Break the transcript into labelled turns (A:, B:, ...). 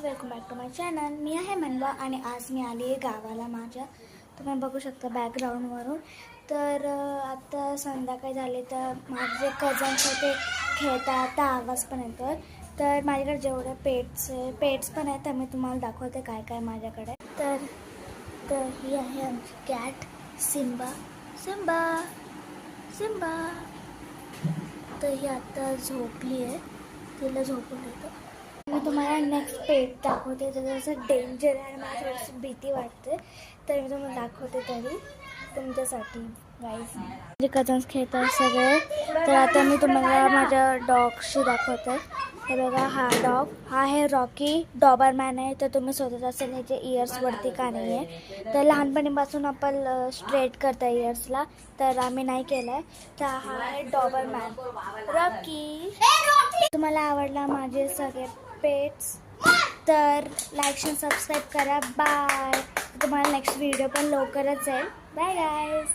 A: Welcome back to my channel. मी आहे मनवा आणि आज मी आली आहे गावाला माझ्या. तुम्ही बघू शकता बॅकग्राऊंडवरून. तर आता संध्याकाळी झाले तर माझे जे कझन्स होते खेळतात तर आवाज पण येतो. तर माझ्याकडे जेवढे पेट्स पण आहेत तर मी तुम्हाला दाखवते काय काय माझ्याकडे. तर ही आहे आमची कॅट सिम्बा. तर ही आता झोपली आहे, तिला झोपून देतो. मी तुम्हाला नेक्स्ट पेट दाखवते. तर जसं डेंजर आहे आणि मला थोडीशी भीती वाटते तर मी तुम्हाला दाखवते तरी तुमच्यासाठी गाईज. माझे कझन्स खेळतात सगळे. तर आता मी तुम्हाला माझ्या डॉगशी दाखवते. हे बघा, हा डॉग हा आहे रॉकी डॉबरमॅन आहे. तर तुम्ही शोधत असेल ह्याचे इयर्सवरती का नाही आहे. तर लहानपणीपासून आपण स्ट्रेट करता इयर्सला, तर आम्ही नाही केलं आहे. तर हा आहे डॉबरमॅन रॉकी. तुम्हाला आवडला माझे सगळे पेट्स तर लाईक आणि सबस्क्राईब करा. बाय. तुम्हाला नेक्स्ट व्हिडिओ पण लवकरच येईल. Bye guys.